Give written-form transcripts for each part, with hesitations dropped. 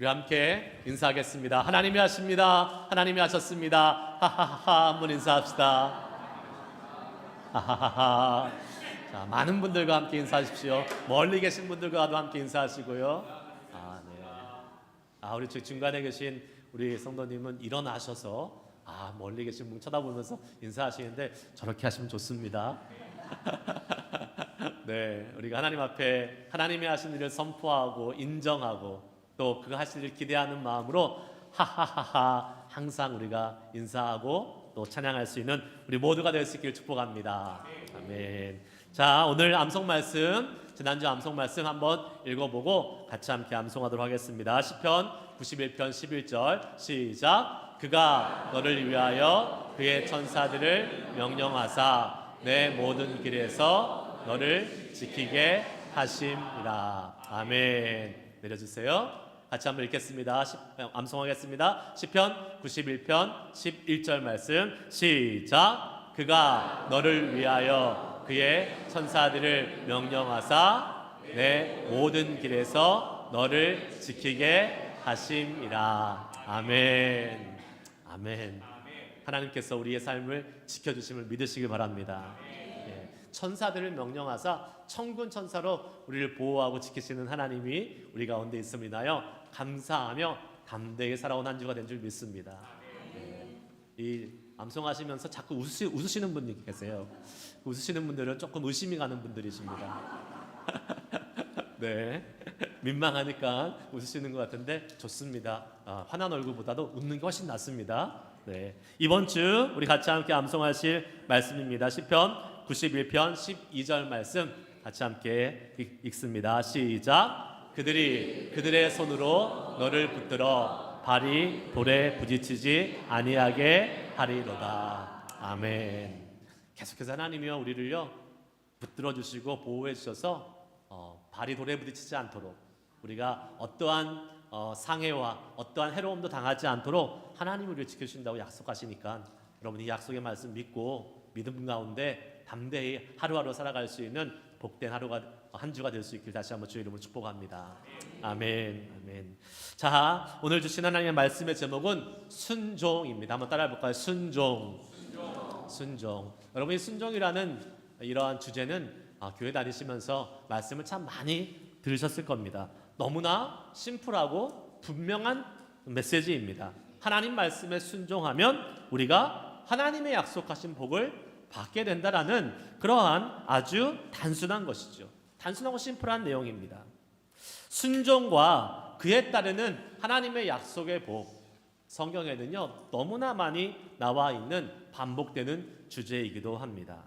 우리 함께 인사하겠습니다. 하나님이 하십니다. 하나님이 하셨습니다. 하하하하. 한번 인사합시다. 하하하하. 자, 많은 분들과 함께 인사하십시오. 멀리 계신 분들과도 함께 인사하시고요. 네. 우리 중간에 계신 우리 성도님은 일어나셔서 멀리 계신 분 쳐다보면서 인사하시는데 저렇게 하시면 좋습니다. 네, 우리가 하나님 앞에 하나님이 하신 일을 선포하고 인정하고 또 그거 하실 일 기대하는 마음으로 하하하하 항상 우리가 인사하고 또 찬양할 수 있는 우리 모두가 될 수 있기를 축복합니다. 아멘. 자, 오늘 암송 말씀, 지난주 암송 말씀 한번 읽어보고 같이 함께 암송하도록 하겠습니다. 시편 91편 11절 시작. 그가 너를 위하여 그의 천사들을 명령하사 내 모든 길에서 너를 지키게 하심이라. 아멘. 내려주세요. 같이 한번 읽겠습니다. 암송하겠습니다. 시편 91편 11절 말씀 시작. 그가 너를 위하여 그의 천사들을 명령하사 내 모든 길에서 너를 지키게 하심이라. 아멘. 아멘. 하나님께서 우리의 삶을 지켜주심을 믿으시길 바랍니다. 천사들을 명령하사 천군 천사로 우리를 보호하고 지키시는 하나님이 우리 가운데 있음이나요 감사하며 담대하게 살아온 한 주가 된 줄 믿습니다. 이 암송하시면서 자꾸 웃으시는 분이 계세요. 웃으시는 분들은 조금 의심이 가는 분들이십니다. 네, 민망하니까 웃으시는 것 같은데 좋습니다. 화난 얼굴보다도 웃는 게 훨씬 낫습니다. 네, 이번 주 우리 같이 함께 암송하실 말씀입니다. 시편 91편 12절 말씀 같이 함께 읽습니다. 시작. 그들이 그들의 손으로 너를 붙들어 발이 돌에 부딪히지 아니하게 하리로다. 아멘. 계속해서 하나님이요 우리를요 붙들어 주시고 보호해 주셔서 발이 돌에 부딪히지 않도록 우리가 어떠한 상해와 어떠한 해로움도 당하지 않도록 하나님이 우리를 지켜주신다고 약속하시니까 여러분이 약속의 말씀 믿고 믿음 가운데 담대히 하루하루 살아갈 수 있는 복된 하루가 한 주가 될 수 있길 다시 한번 주의 이름으로 축복합니다. 아멘. 아멘. 자, 오늘 주신 하나님의 말씀의 제목은 순종입니다. 한번 따라해 볼까요? 순종. 순종. 여러분이 순종이라는 이러한 주제는 교회 다니시면서 말씀을 참 많이 들으셨을 겁니다. 너무나 심플하고 분명한 메시지입니다. 하나님 말씀에 순종하면 우리가 하나님의 약속하신 복을 받게 된다라는 그러한 아주 단순한 것이죠. 단순하고 심플한 내용입니다. 순종과 그에 따르는 하나님의 약속의 복, 성경에는요 너무나 많이 나와 있는 반복되는 주제이기도 합니다.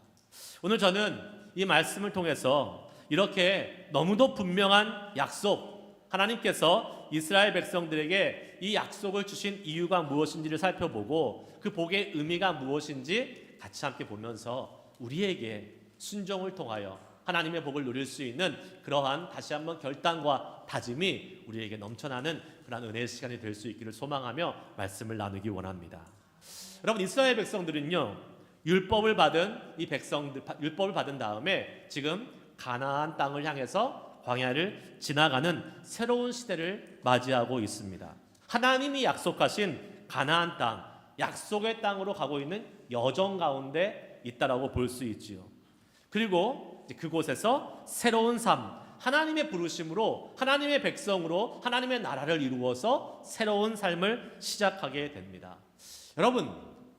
오늘 저는 이 말씀을 통해서 이렇게 너무도 분명한 약속, 하나님께서 이스라엘 백성들에게 이 약속을 주신 이유가 무엇인지를 살펴보고 그 복의 의미가 무엇인지 같이 함께 보면서 우리에게 순종을 통하여 하나님의 복을 누릴 수 있는 그러한 다시 한번 결단과 다짐이 우리에게 넘쳐나는 그러한 은혜의 시간이 될 수 있기를 소망하며 말씀을 나누기 원합니다. 여러분, 이스라엘 백성들은요 율법을 받은 율법을 받은 다음에 지금 가나안 땅을 향해서 광야를 지나가는 새로운 시대를 맞이하고 있습니다. 하나님이 약속하신 가나안 땅, 약속의 땅으로 가고 있는 여정 가운데 있다라고 볼 수 있지요. 그리고 그곳에서 새로운 삶, 하나님의 부르심으로 하나님의 백성으로 하나님의 나라를 이루어서 새로운 삶을 시작하게 됩니다. 여러분,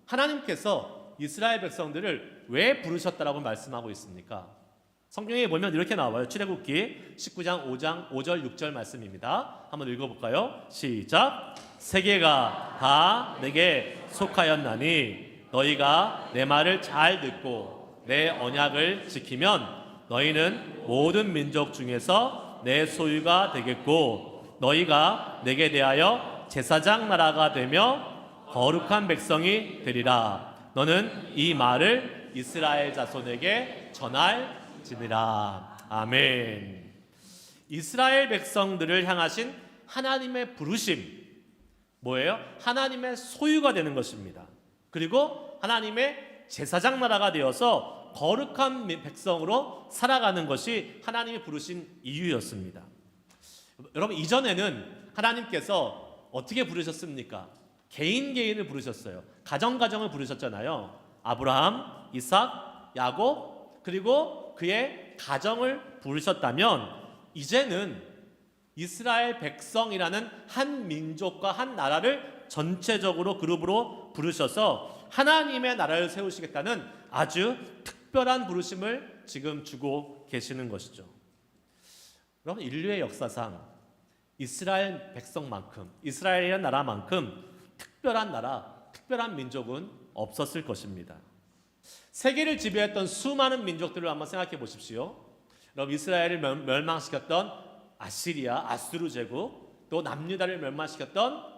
하나님께서 이스라엘 백성들을 왜 부르셨다라고 말씀하고 있습니까? 성경에 보면 이렇게 나와요. 출애굽기 19장 5절 6절 말씀입니다. 한번 읽어볼까요? 시작. 세계가 다 내게 속하였나니 너희가 내 말을 잘 듣고 내 언약을 지키면 너희는 모든 민족 중에서 내 소유가 되겠고 너희가 내게 대하여 제사장 나라가 되며 거룩한 백성이 되리라. 너는 이 말을 이스라엘 자손에게 전할지니라. 아멘. 이스라엘 백성들을 향하신 하나님의 부르심 뭐예요? 하나님의 소유가 되는 것입니다. 그리고 하나님의 제사장 나라가 되어서 거룩한 백성으로 살아가는 것이 하나님이 부르신 이유였습니다. 여러분, 이전에는 하나님께서 어떻게 부르셨습니까? 개인을 부르셨어요. 가정을 부르셨잖아요. 아브라함, 이삭, 야곱, 그리고 그의 가정을 부르셨다면 이제는 이스라엘 백성이라는 한 민족과 한 나라를 전체적으로 그룹으로 부르셔서 하나님의 나라를 세우시겠다는 아주 특별한 부르심을 지금 주고 계시는 것이죠. 여러분, 인류의 역사상 이스라엘 백성만큼, 이스라엘이라는 나라만큼 특별한 나라, 특별한 민족은 없었을 것입니다. 세계를 지배했던 수많은 민족들을 한번 생각해 보십시오. 여러분, 이스라엘을 멸망시켰던 아시리아, 아수르 제국, 또 남유다를 멸망시켰던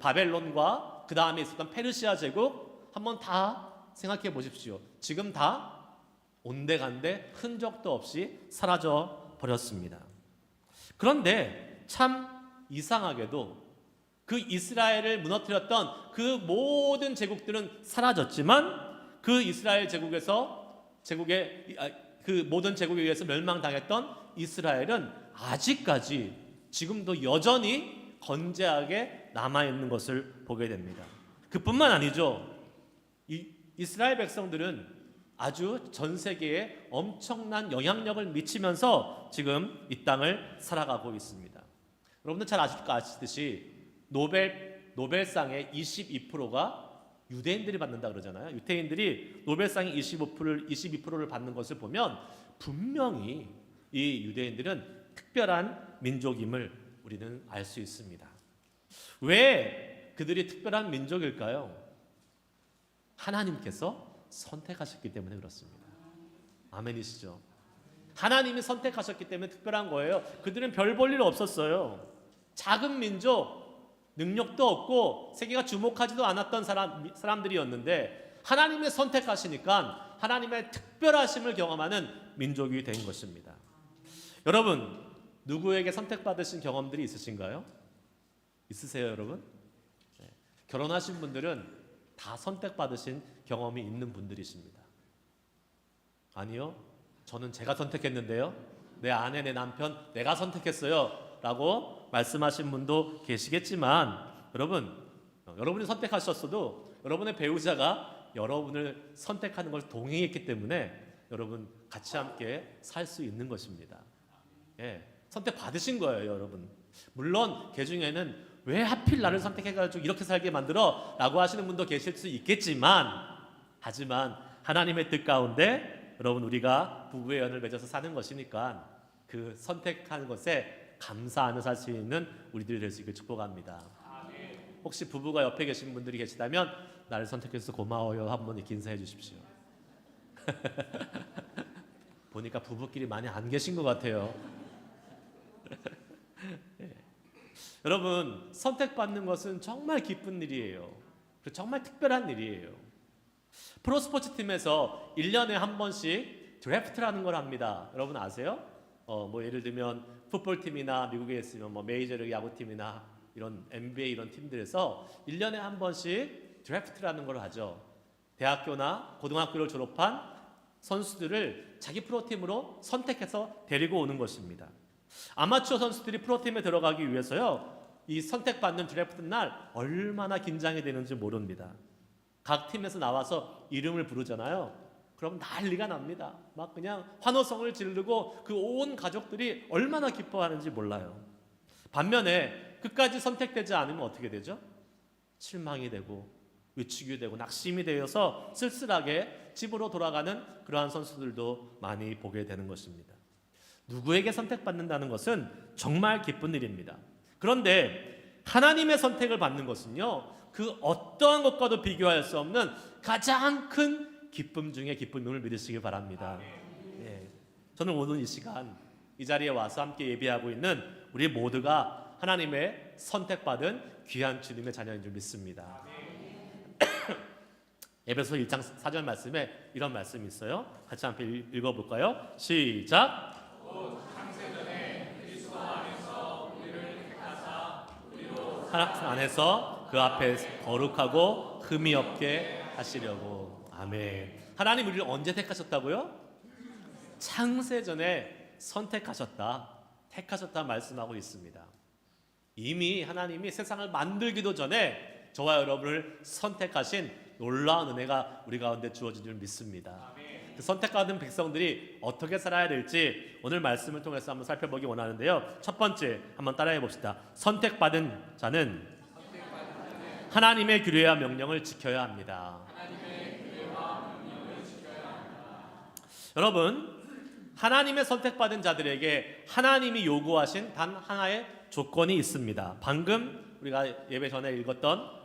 바벨론과 그 다음에 있었던 페르시아 제국 한번 다 생각해 보십시오. 지금 다 온데간데 흔적도 없이 사라져 버렸습니다. 그런데 참 이상하게도 그 이스라엘을 무너뜨렸던 그 모든 제국들은 사라졌지만 그 이스라엘 그 모든 제국에 의해서 멸망당했던 이스라엘은 아직까지 지금도 여전히 건재하게 남아있는 것을 보게 됩니다. 그뿐만 아니죠. 이스라엘 백성들은 아주 전 세계에 엄청난 영향력을 미치면서 지금 이 땅을 살아가고 있습니다. 여러분들 잘 아시듯이 노벨상의 22%가 유대인들이 받는다 그러잖아요. 유대인들이 노벨상의 22%를 받는 것을 보면 분명히 이 유대인들은 특별한 민족임을 우리는 알 수 있습니다. 왜 그들이 특별한 민족일까요? 하나님께서 선택하셨기 때문에 그렇습니다. 아멘이시죠? 하나님이 선택하셨기 때문에 특별한 거예요. 그들은 별 볼 일 없었어요. 작은 민족, 능력도 없고 세계가 주목하지도 않았던 사람들이었는데 하나님의 선택하시니까 하나님의 특별하심을 경험하는 민족이 된 것입니다. 여러분, 누구에게 선택받으신 경험들이 있으신가요? 있으세요, 여러분? 네. 결혼하신 분들은 다 선택받으신 경험이 있는 분들이십니다. 아니요, 저는 제가 선택했는데요. 내 아내, 내 남편, 내가 선택했어요 라고 말씀하신 분도 계시겠지만 여러분이 선택하셨어도 여러분의 배우자가 여러분을 선택하는 것을 동의했기 때문에 여러분 같이 함께 살 수 있는 것입니다. 예, 선택받으신 거예요, 여러분. 물론 그 중에는 왜 하필 나를 선택해가지고 이렇게 살게 만들어? 라고 하시는 분도 계실 수 있겠지만 하지만 하나님의 뜻 가운데 여러분 우리가 부부의 연을 맺어서 사는 것이니까 그 선택하는 것에 감사하며 살 수 있는 우리들이 될 수 있길 축복합니다. 혹시 부부가 옆에 계신 분들이 계시다면 나를 선택해서 고마워요 한번 이렇게 인사해 주십시오. 보니까 부부끼리 많이 안 계신 것 같아요. 네. 여러분, 선택받는 것은 정말 기쁜 일이에요. 정말 특별한 일이에요. 프로스포츠 팀에서 1년에 한 번씩 드래프트라는 걸 합니다. 여러분 아세요? 예를 들면 풋볼팀이나 미국에 있으면 메이저리그 야구팀이나 이런 NBA 이런 팀들에서 1년에 한 번씩 드래프트라는 걸 하죠. 대학교나 고등학교를 졸업한 선수들을 자기 프로팀으로 선택해서 데리고 오는 것입니다. 아마추어 선수들이 프로팀에 들어가기 위해서요, 이 선택받는 드래프트 날 얼마나 긴장이 되는지 모릅니다. 각 팀에서 나와서 이름을 부르잖아요. 그럼 난리가 납니다. 막 그냥 환호성을 지르고 그 온 가족들이 얼마나 기뻐하는지 몰라요. 반면에 끝까지 선택되지 않으면 어떻게 되죠? 실망이 되고 위축이 되고 낙심이 되어서 쓸쓸하게 집으로 돌아가는 그러한 선수들도 많이 보게 되는 것입니다. 누구에게 선택받는다는 것은 정말 기쁜 일입니다. 그런데 하나님의 선택을 받는 것은요, 그 어떠한 것과도 비교할 수 없는 가장 큰 기쁨 중에 기쁨을 믿으시길 바랍니다. 예. 저는 오늘 이 시간 이 자리에 와서 함께 예배하고 있는 우리 모두가 하나님의 선택받은 귀한 주님의 자녀인 줄 믿습니다. 에베소 1장 4절 말씀에 이런 말씀이 있어요. 같이 함께 읽어볼까요? 시작. 하나님 안에서 그 앞에 거룩하고 흠이 없게 하시려고. 아멘. 하나님 우리를 언제 택하셨다고요? 창세 전에 선택하셨다, 택하셨다 말씀하고 있습니다. 이미 하나님이 세상을 만들기도 전에 저와 여러분을 선택하신 놀라운 은혜가 우리 가운데 주어진 줄 믿습니다. 그 선택받은 백성들이 어떻게 살아야 될지 오늘 말씀을 통해서 한번 살펴보기 원하는데요. 첫 번째 한번 따라해 봅시다. 선택받은 자는 하나님의 규례와 명령을 지켜야 합니다. 여러분, 하나님의 선택받은 자들에게 하나님이 요구하신 단 하나의 조건이 있습니다. 방금 우리가 예배 전에 읽었던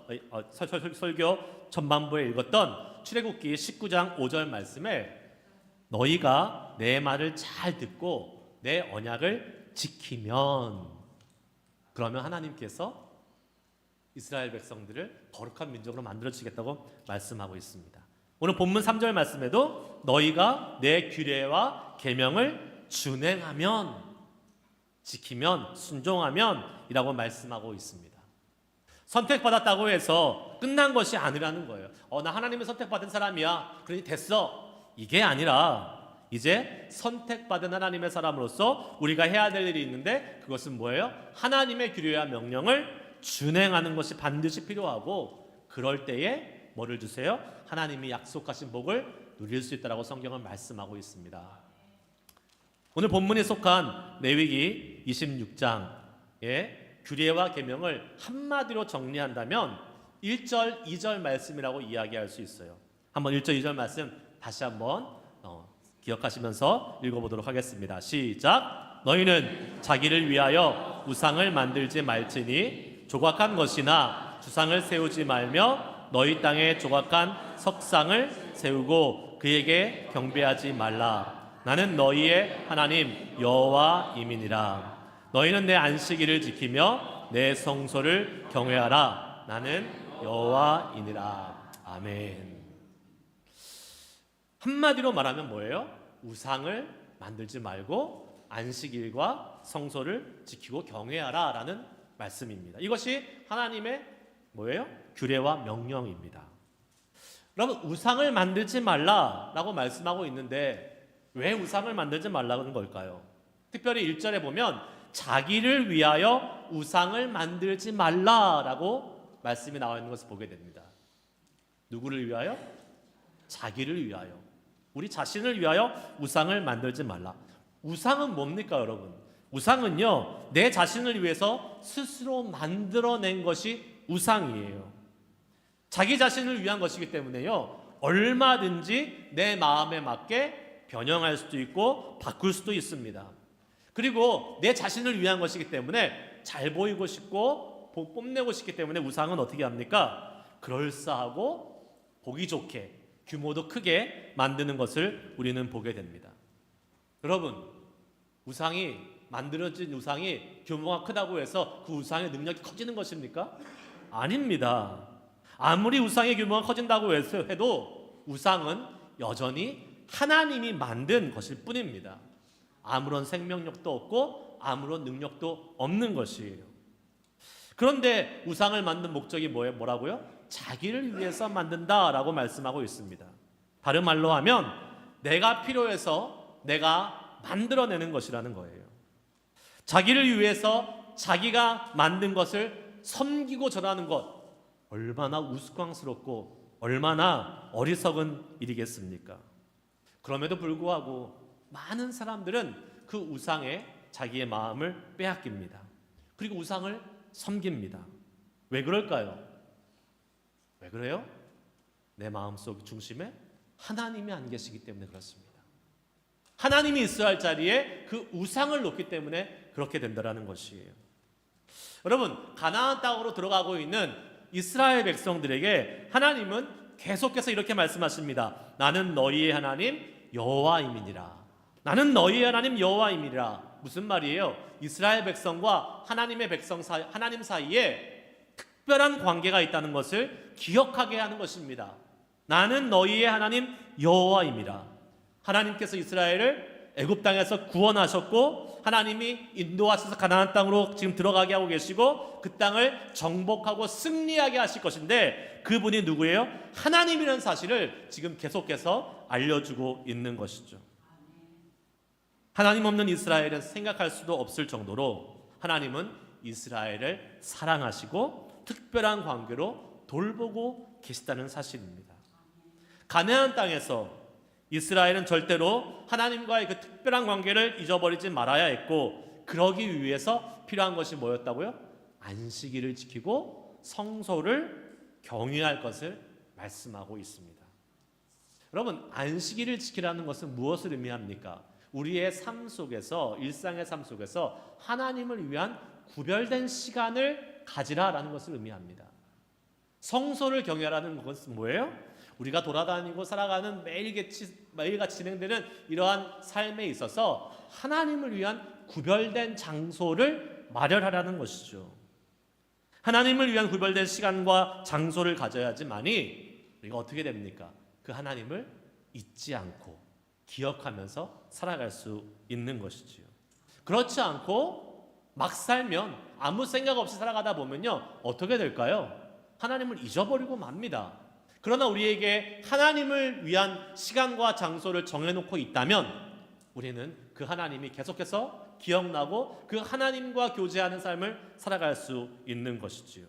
설교 전반부에 읽었던 출애굽기 19장 5절 말씀에 너희가 내 말을 잘 듣고 내 언약을 지키면, 그러면 하나님께서 이스라엘 백성들을 거룩한 민족으로 만들어주시겠다고 말씀하고 있습니다. 오늘 본문 3절 말씀에도 너희가 내 규례와 계명을 준행하면, 지키면, 순종하면 이라고 말씀하고 있습니다. 선택받았다고 해서 끝난 것이 아니라는 거예요. 나 하나님의 선택받은 사람이야, 그러니 됐어, 이게 아니라 이제 선택받은 하나님의 사람으로서 우리가 해야 될 일이 있는데, 그것은 뭐예요? 하나님의 규례와 명령을 준행하는 것이 반드시 필요하고, 그럴 때에 뭐를 주세요? 하나님이 약속하신 복을 누릴 수 있다라고 성경은 말씀하고 있습니다. 오늘 본문에 속한 레위기 26장의 규례와 계명을 한마디로 정리한다면 1절, 2절 말씀이라고 이야기할 수 있어요. 한번 1절, 2절 말씀 다시 한번 기억하시면서 읽어보도록 하겠습니다. 시작. 너희는 자기를 위하여 우상을 만들지 말지니 조각한 것이나 주상을 세우지 말며 너희 땅에 조각한 석상을 세우고 그에게 경배하지 말라. 나는 너희의 하나님 여호와임이니라. 너희는 내 안식일을 지키며 내 성소를 경외하라. 나는 여호와이니라. 아멘. 한마디로 말하면 뭐예요? 우상을 만들지 말고 안식일과 성소를 지키고 경외하라 라는 말씀입니다. 이것이 하나님의 뭐예요? 규례와 명령입니다. 여러분, 우상을 만들지 말라라고 말씀하고 있는데 왜 우상을 만들지 말라는 걸까요? 특별히 1절에 보면 자기를 위하여 우상을 만들지 말라라고 말씀이 나와 있는 것을 보게 됩니다. 누구를 위하여? 자기를 위하여. 우리 자신을 위하여 우상을 만들지 말라. 우상은 뭡니까, 여러분? 우상은요, 내 자신을 위해서 스스로 만들어낸 것이 우상이에요. 자기 자신을 위한 것이기 때문에요, 얼마든지 내 마음에 맞게 변형할 수도 있고 바꿀 수도 있습니다. 그리고 내 자신을 위한 것이기 때문에 잘 보이고 싶고 뽐내고 싶기 때문에 우상은 어떻게 합니까? 그럴싸하고 보기 좋게 규모도 크게 만드는 것을 우리는 보게 됩니다. 여러분, 우상이 만들어진 우상이 규모가 크다고 해서 그 우상의 능력이 커지는 것입니까? 아닙니다. 아무리 우상의 규모가 커진다고 해도 우상은 여전히 하나님이 만든 것일 뿐입니다. 아무런 생명력도 없고 아무런 능력도 없는 것이에요. 그런데 우상을 만든 목적이 뭐라고요? 자기를 위해서 만든다라고 말씀하고 있습니다. 다른 말로 하면 내가 필요해서 내가 만들어내는 것이라는 거예요. 자기를 위해서 자기가 만든 것을 섬기고 전하는 것, 얼마나 우스꽝스럽고 얼마나 어리석은 일이겠습니까? 그럼에도 불구하고 많은 사람들은 그 우상에 자기의 마음을 빼앗깁니다. 그리고 우상을 섬깁니다. 왜 그럴까요? 왜 그래요? 내 마음속 중심에 하나님이 안 계시기 때문에 그렇습니다. 하나님이 있어야 할 자리에 그 우상을 놓기 때문에 그렇게 된다는 것이에요. 여러분, 가나안 땅으로 들어가고 있는 이스라엘 백성들에게 하나님은 계속해서 이렇게 말씀하십니다. 나는 너희의 하나님 여호와임이니라. 나는 너희의 하나님 여호와임이니라. 무슨 말이에요? 이스라엘 백성과 하나님 사이에 특별한 관계가 있다는 것을 기억하게 하는 것입니다. 나는 너희의 하나님 여호와임이라. 하나님께서 이스라엘을 애굽 땅에서 구원하셨고 하나님이 인도하셔서 가나안 땅으로 지금 들어가게 하고 계시고 그 땅을 정복하고 승리하게 하실 것인데 그분이 누구예요? 하나님이라는 사실을 지금 계속해서 알려주고 있는 것이죠. 하나님 없는 이스라엘은 생각할 수도 없을 정도로 하나님은 이스라엘을 사랑하시고 특별한 관계로 돌보고 계시다는 사실입니다. 가나안 땅에서 이스라엘은 절대로 하나님과의 그 특별한 관계를 잊어버리지 말아야 했고, 그러기 위해서 필요한 것이 뭐였다고요? 안식일을 지키고 성소를 경유할 것을 말씀하고 있습니다. 여러분, 안식일을 지키라는 것은 무엇을 의미합니까? 우리의 삶 속에서, 일상의 삶 속에서 하나님을 위한 구별된 시간을 가지라라는 것을 의미합니다. 성소를 경유하라는 것은 뭐예요? 우리가 돌아다니고 살아가는 매일같이 진행되는 이러한 삶에 있어서 하나님을 위한 구별된 장소를 마련하라는 것이죠. 하나님을 위한 구별된 시간과 장소를 가져야지만이 우리가 어떻게 됩니까? 그 하나님을 잊지 않고 기억하면서 살아갈 수 있는 것이지요. 그렇지 않고 막 살면, 아무 생각 없이 살아가다 보면요, 어떻게 될까요? 하나님을 잊어버리고 맙니다. 그러나 우리에게 하나님을 위한 시간과 장소를 정해놓고 있다면 우리는 그 하나님이 계속해서 기억나고 그 하나님과 교제하는 삶을 살아갈 수 있는 것이지요.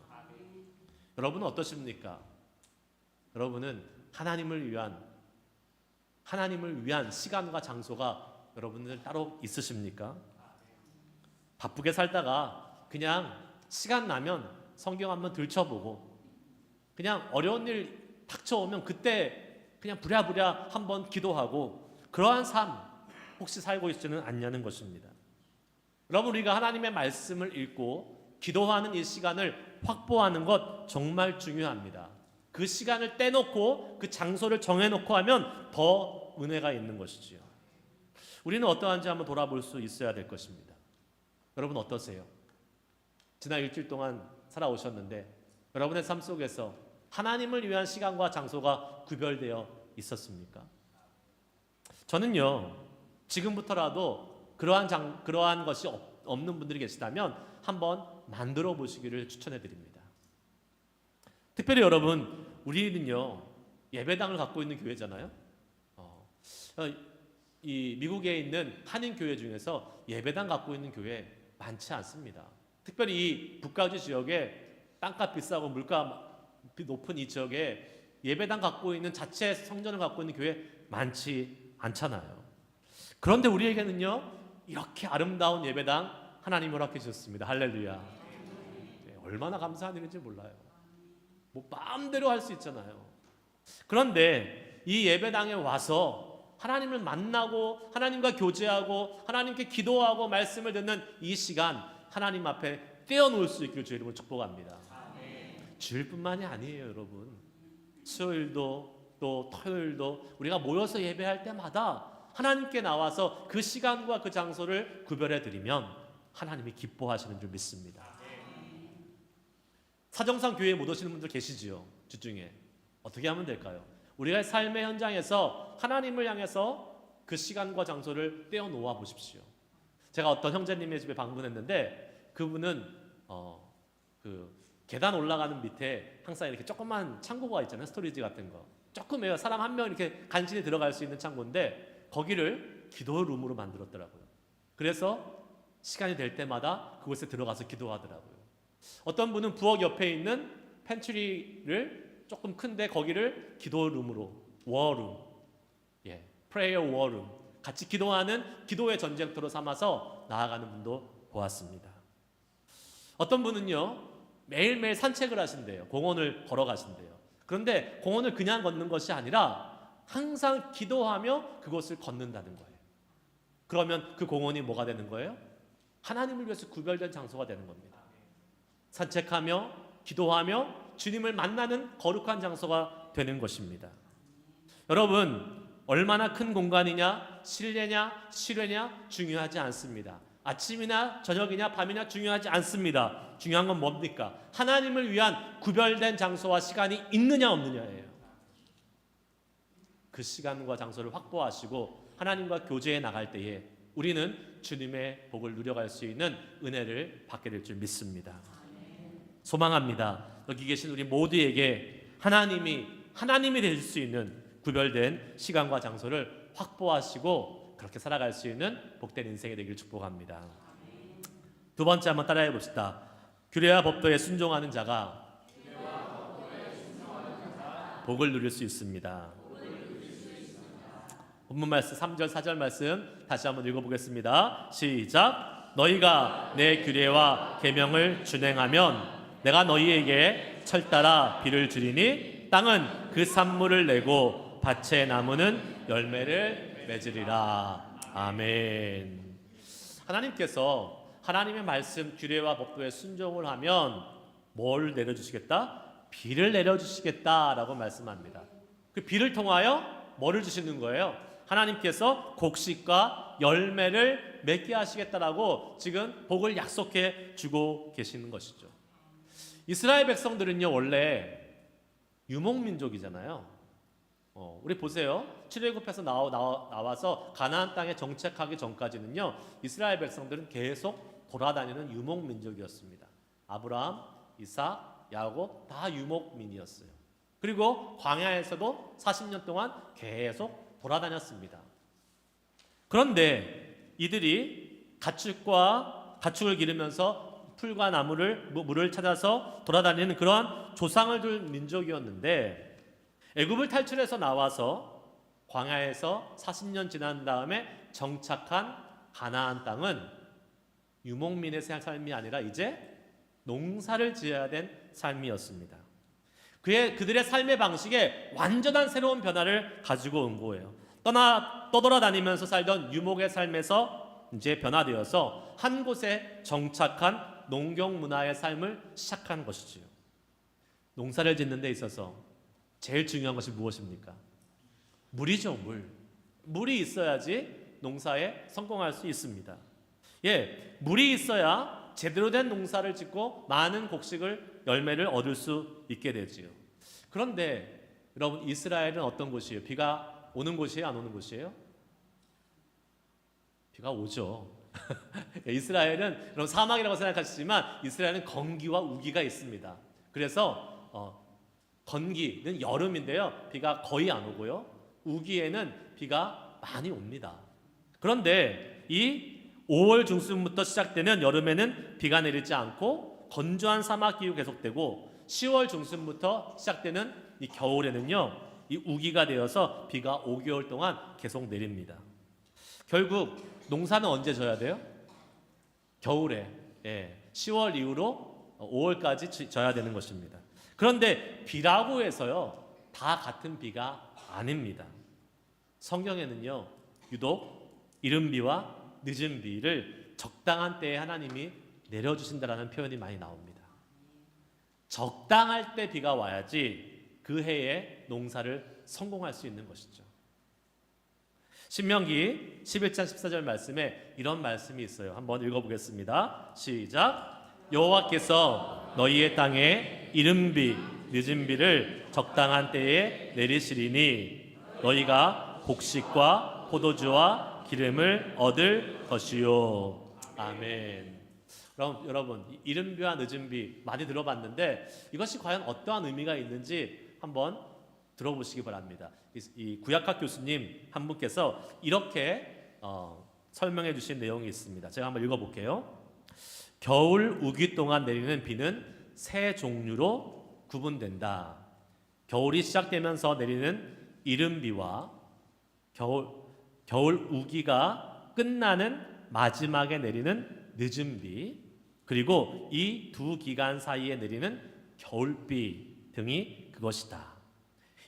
여러분은 어떠십니까? 여러분은 하나님을 위한 시간과 장소가 여러분들 따로 있으십니까? 바쁘게 살다가 그냥 시간 나면 성경 한번 들춰보고, 그냥 어려운 일 닥쳐오면 그때 그냥 부랴부랴 한번 기도하고, 그러한 삶 혹시 살고 있지는 않냐는 것입니다. 여러분, 우리가 하나님의 말씀을 읽고 기도하는 이 시간을 확보하는 것 정말 중요합니다. 그 시간을 떼놓고 그 장소를 정해놓고 하면 더 은혜가 있는 것이지요. 우리는 어떠한지 한번 돌아볼 수 있어야 될 것입니다. 여러분 어떠세요? 지난 일주일 동안 살아오셨는데 여러분의 삶 속에서 하나님을 위한 시간과 장소가 구별되어 있었습니까? 저는요, 지금부터라도 그러한 것이 없는 분들이 계시다면 한번 만들어 보시기를 추천해 드립니다. 특별히 여러분, 우리는요 예배당을 갖고 있는 교회잖아요. 이 미국에 있는 한인 교회 중에서 예배당 갖고 있는 교회 많지 않습니다. 특별히 이 북가주 지역에 땅값 비싸고 물가 높은 이 지역에 예배당 갖고 있는 자체 성전을 갖고 있는 교회 많지 않잖아요. 그런데 우리에게는요 이렇게 아름다운 예배당 하나님 허락해 주셨습니다. 할렐루야. 네, 얼마나 감사한 일인지 몰라요. 뭐 마음대로 할 수 있잖아요. 그런데 이 예배당에 와서 하나님을 만나고 하나님과 교제하고 하나님께 기도하고 말씀을 듣는 이 시간 하나님 앞에 떼어놓을 수 있기를 주의 이름으로 축복합니다. 주일뿐만이 아니에요, 여러분. 수요일도 또 토요일도 우리가 모여서 예배할 때마다 하나님께 나와서 그 시간과 그 장소를 구별해 드리면 하나님이 기뻐하시는 줄 믿습니다. 사정상 교회에 못 오시는 분들 계시지요, 주중에. 어떻게 하면 될까요? 우리가 삶의 현장에서 하나님을 향해서 그 시간과 장소를 떼어놓아 보십시오. 제가 어떤 형제님의 집에 방문했는데 그분은 그 계단 올라가는 밑에 항상 이렇게 조그만 창고가 있잖아요. 스토리지 같은 거. 조그매요. 사람 한 명 이렇게 간신히 들어갈 수 있는 창고인데 거기를 기도룸으로 만들었더라고요. 그래서 시간이 될 때마다 그곳에 들어가서 기도하더라고요. 어떤 분은 부엌 옆에 있는 팬트리를 조금 큰데 거기를 기도룸으로, 워룸, 프레이어 워룸, 같이 기도하는 기도의 전쟁터로 삼아서 나아가는 분도 보았습니다. 어떤 분은요 매일매일 산책을 하신대요. 공원을 걸어가신대요. 그런데 공원을 그냥 걷는 것이 아니라 항상 기도하며 그곳을 걷는다는 거예요. 그러면 그 공원이 뭐가 되는 거예요? 하나님을 위해서 구별된 장소가 되는 겁니다. 산책하며 기도하며 주님을 만나는 거룩한 장소가 되는 것입니다. 여러분, 얼마나 큰 공간이냐, 실내냐, 실외냐 중요하지 않습니다. 아침이나 저녁이냐 밤이냐 중요하지 않습니다. 중요한 건 뭡니까? 하나님을 위한 구별된 장소와 시간이 있느냐 없느냐예요. 그 시간과 장소를 확보하시고 하나님과 교제해 나갈 때에 우리는 주님의 복을 누려갈 수 있는 은혜를 받게 될 줄 믿습니다. 소망합니다. 여기 계신 우리 모두에게 하나님이 될 수 있는 구별된 시간과 장소를 확보하시고 그렇게 살아갈 수 있는 복된 인생이 되기를 축복합니다. 두 번째 한번 따라해 봅시다. 규례와 법도에 순종하는 자가 복을 누릴 수 있습니다. 본문 말씀 3절 4절 말씀 다시 한번 읽어보겠습니다. 시작. 너희가 내 규례와 계명을 준행하면 내가 너희에게 철따라 비를 주리니 땅은 그 산물을 내고 밭의 나무는 열매를 맺으리라. 아멘. 하나님께서 하나님의 말씀 규례와 법도에 순종을 하면 뭘 내려주시겠다? 비를 내려주시겠다라고 말씀합니다. 그 비를 통하여 뭐를 주시는 거예요? 하나님께서 곡식과 열매를 맺게 하시겠다라고 지금 복을 약속해 주고 계시는 것이죠. 이스라엘 백성들은요 원래 유목민족이잖아요. 우리 보세요. 출애굽해서 나와서 가나안 땅에 정착하기 전까지는요 이스라엘 백성들은 계속 돌아다니는 유목민족이었습니다. 아브라함, 이삭, 야곱 다 유목민이었어요. 그리고 광야에서도 40년 동안 계속 돌아다녔습니다. 그런데 이들이 가축을 기르면서 풀과 물을 찾아서 돌아다니는 그러한 조상을 둔 민족이었는데 애굽을 탈출해서 나와서 광야에서 40년 지난 다음에 정착한 가나안 땅은 유목민의 삶이 아니라 이제 농사를 지어야 된 삶이었습니다. 그들의 삶의 방식에 완전한 새로운 변화를 가지고 온 거예요. 떠돌아다니면서 살던 유목의 삶에서 이제 변화되어서 한 곳에 정착한 농경 문화의 삶을 시작한 것이지요. 농사를 짓는 데 있어서 제일 중요한 것이 무엇입니까? 물이죠, 물. 물이 있어야지 농사에 성공할 수 있습니다. 물이 있어야 제대로 된 농사를 짓고 많은 곡식을 열매를 얻을 수 있게 되지요. 그런데 여러분 이스라엘은 어떤 곳이에요? 비가 오는 곳이에요? 안 오는 곳이에요? 비가 오죠. 이스라엘은 여러분 사막이라고 생각하시지만 이스라엘은 건기와 우기가 있습니다. 그래서 건기는 여름인데요. 비가 거의 안 오고요. 우기에는 비가 많이 옵니다. 그런데 이 5월 중순부터 시작되는 여름에는 비가 내리지 않고 건조한 사막 기후 계속되고 10월 중순부터 시작되는 이 겨울에는요. 이 우기가 되어서 비가 5개월 동안 계속 내립니다. 결국 농사는 언제 져야 돼요? 겨울에 10월 이후로 5월까지 져야 되는 것입니다. 그런데 비라고 해서요 다 같은 비가 아닙니다. 성경에는요 유독 이른 비와 늦은 비를 적당한 때에 하나님이 내려주신다라는 표현이 많이 나옵니다. 적당할 때 비가 와야지 그 해에 농사를 성공할 수 있는 것이죠. 신명기 11장 14절 말씀에 이런 말씀이 있어요. 한번 읽어보겠습니다. 시작. 여호와께서 너희의 땅에 이른 비, 늦은 비를 적당한 때에 내리시리니 너희가 곡식과 포도주와 기름을 얻을 것이요. 아멘. 여러분, 이른 비와 늦은 비 많이 들어봤는데 이것이 과연 어떠한 의미가 있는지 한번 들어보시기 바랍니다. 이 구약학 교수님 한 분께서 이렇게 설명해 주신 내용이 있습니다. 제가 한번 읽어볼게요. 겨울 우기 동안 내리는 비는 세 종류로 구분된다. 겨울이 시작되면서 내리는 이른 비와 겨울 우기가 끝나는 마지막에 내리는 늦은 비, 그리고 이 두 기간 사이에 내리는 겨울비 등이 그것이다.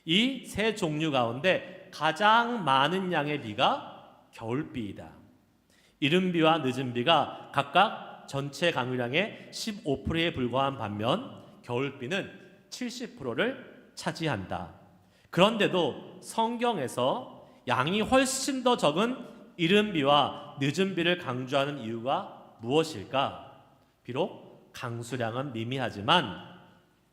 이 세 종류 가운데 가장 많은 양의 비가 겨울비이다. 이른 비와 늦은 비가 각각 전체 강유량의 15%에 불과한 반면 겨울비는 70%를 차지한다. 그런데도 성경에서 양이 훨씬 더 적은 이른 비와 늦은 비를 강조하는 이유가 무엇일까? 비록 강수량은 미미하지만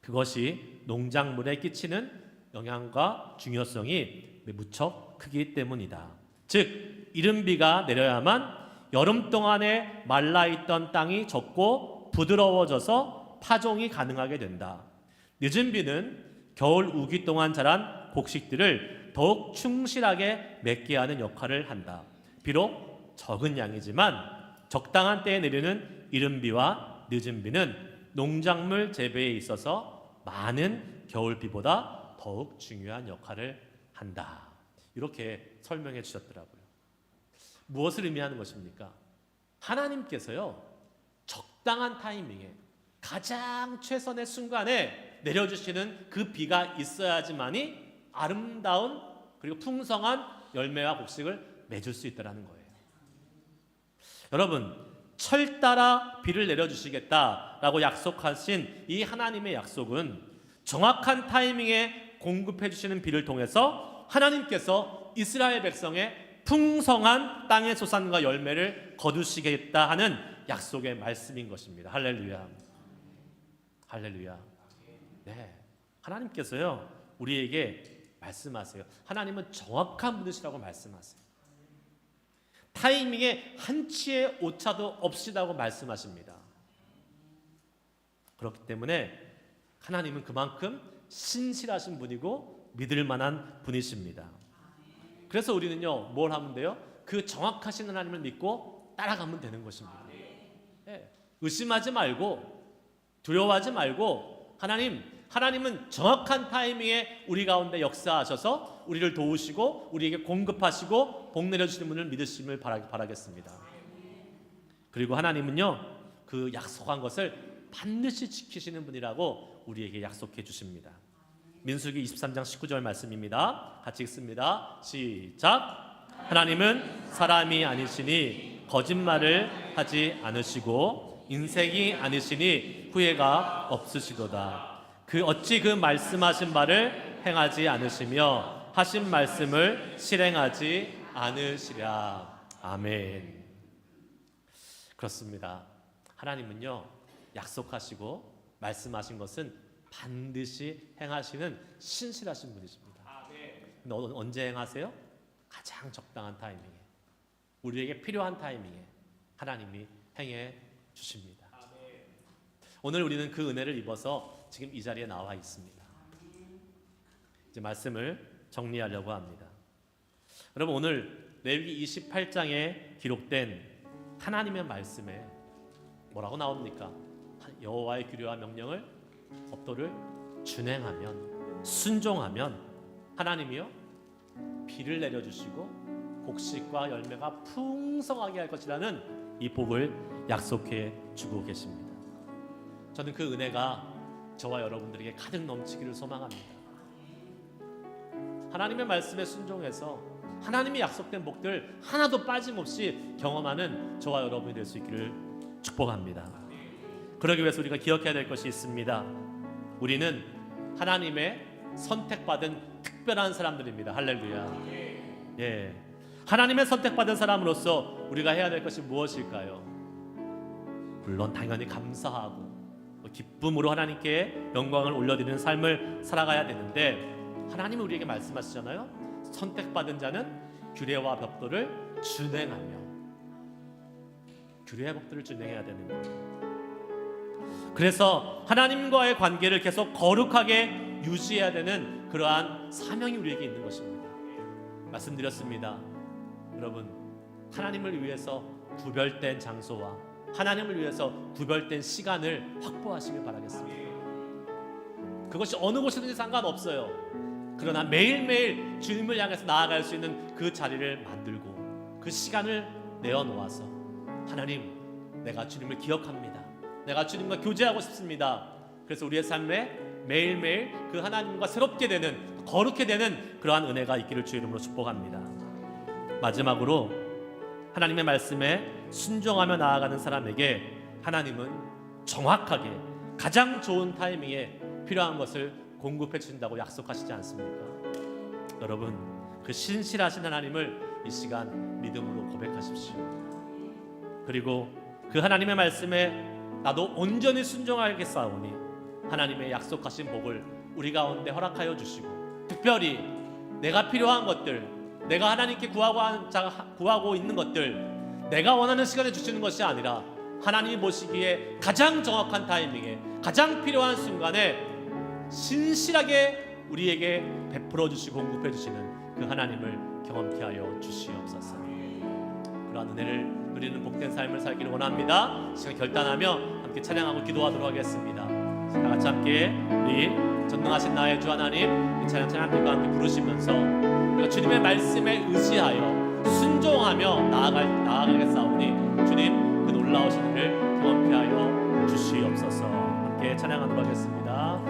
그것이 농작물에 끼치는 영향과 중요성이 무척 크기 때문이다. 즉 이른 비가 내려야만 여름 동안에 말라있던 땅이 젖고 부드러워져서 파종이 가능하게 된다. 늦은 비는 겨울 우기 동안 자란 곡식들을 더욱 충실하게 맺게 하는 역할을 한다. 비록 적은 양이지만 적당한 때에 내리는 이른 비와 늦은 비는 농작물 재배에 있어서 많은 겨울 비보다 더욱 중요한 역할을 한다. 이렇게 설명해 주셨더라고요. 무엇을 의미하는 것입니까? 하나님께서요, 적당한 타이밍에 가장 최선의 순간에 내려주시는 그 비가 있어야지만이 아름다운 그리고 풍성한 열매와 곡식을 맺을 수 있다는 거예요. 여러분, 철 따라 비를 내려주시겠다라고 약속하신 이 하나님의 약속은 정확한 타이밍에 공급해 주시는 비를 통해서 하나님께서 이스라엘 백성의 풍성한 땅의 소산과 열매를 거두시겠다 하는 약속의 말씀인 것입니다. 할렐루야. 할렐루야. 네, 하나님께서요 우리에게 말씀하세요. 하나님은 정확한 분이시라고 말씀하세요. 타이밍에 한치의 오차도 없이라고 말씀하십니다. 그렇기 때문에 하나님은 그만큼 신실하신 분이고 믿을 만한 분이십니다. 그래서 우리는요 뭘 하면 돼요? 그 정확하신 하나님을 믿고 따라가면 되는 것입니다. 네, 의심하지 말고 두려워하지 말고 하나님은 정확한 타이밍에 우리 가운데 역사하셔서 우리를 도우시고 우리에게 공급하시고 복 내려주시는 분을 믿으심을 바라겠습니다. 그리고 하나님은요 그 약속한 것을 반드시 지키시는 분이라고 우리에게 약속해 주십니다. 민수기 23장 19절 말씀입니다. 같이 읽습니다. 시작. 하나님은 사람이 아니시니 거짓말을 하지 않으시고 인색이 아니시니 후회가 없으시도다. 어찌 그 말씀하신 바를 행하지 않으시며 하신 말씀을 실행하지 않으시랴. 아멘. 그렇습니다. 하나님은요 약속하시고 말씀하신 것은 반드시 행하시는 신실하신 분이십니다. 근데 언제 행하세요? 가장 적당한 타이밍에, 우리에게 필요한 타이밍에 하나님이 행해 주십니다. 오늘 우리는 그 은혜를 입어서 지금 이 자리에 나와 있습니다. 이제 말씀을 정리하려고 합니다. 여러분, 오늘 레위기 28장에 기록된 하나님의 말씀에 뭐라고 나옵니까? 여호와의 규례와 명령을 법도를 준행하면, 순종하면 하나님이요 비를 내려주시고 곡식과 열매가 풍성하게 할 것이라는 이 복을 약속해 주고 계십니다. 저는 그 은혜가 저와 여러분들에게 가득 넘치기를 소망합니다. 하나님의 말씀에 순종해서 하나님이 약속된 복들 하나도 빠짐없이 경험하는 저와 여러분이 될 수 있기를 축복합니다. 그러기 위해서 우리가 기억해야 될 것이 있습니다. 우리는 하나님의 선택받은 특별한 사람들입니다. 할렐루야. 예, 하나님의 선택받은 사람으로서 우리가 해야 될 것이 무엇일까요? 물론 당연히 감사하고 기쁨으로 하나님께 영광을 올려드리는 삶을 살아가야 되는데, 하나님은 우리에게 말씀하시잖아요. 선택받은 자는 규례와 법도를 준행하며, 규례와 법도를 준행해야 되는 거예요. 그래서 하나님과의 관계를 계속 거룩하게 유지해야 되는 그러한 사명이 우리에게 있는 것입니다. 말씀드렸습니다. 여러분, 하나님을 위해서 구별된 장소와 하나님을 위해서 구별된 시간을 확보하시길 바라겠습니다. 그것이 어느 곳이든지 상관없어요. 그러나 매일매일 주님을 향해서 나아갈 수 있는 그 자리를 만들고 그 시간을 내어놓아서, 하나님, 내가 주님을 기억합니다. 내가 주님과 교제하고 싶습니다. 그래서 우리의 삶에 매일매일 그 하나님과 새롭게 되는, 거룩해 되는 그러한 은혜가 있기를 주의 이름으로 축복합니다. 마지막으로 하나님의 말씀에 순종하며 나아가는 사람에게 하나님은 정확하게 가장 좋은 타이밍에 필요한 것을 공급해 주신다고 약속하시지 않습니까? 여러분, 그 신실하신 하나님을 이 시간 믿음으로 고백하십시오. 그리고 그 하나님의 말씀에 나도 온전히 순종하겠사오니 하나님의 약속하신 복을 우리 가운데 허락하여 주시고, 특별히 내가 필요한 것들, 내가 하나님께 구하고 있는 것들, 내가 원하는 시간에 주시는 것이 아니라 하나님이 보시기에 가장 정확한 타이밍에 가장 필요한 순간에 신실하게 우리에게 베풀어 주시고 공급해 주시는 그 하나님을 경험케 하여 주시옵소서. 그러한 은혜를 누리는 복된 삶을 살기를 원합니다. 시간 결단하며 함께 찬양하고 기도하도록 하겠습니다. 다 같이 함께 우리 전능하신 나의 주 하나님, 이 찬양팀과 함께 부르시면서 주님의 말씀에 의지하여 순종하며 나아가겠사오니 주님 그 놀라우신 일을 경험케 하여 주시옵소서. 함께 찬양하도록 하겠습니다.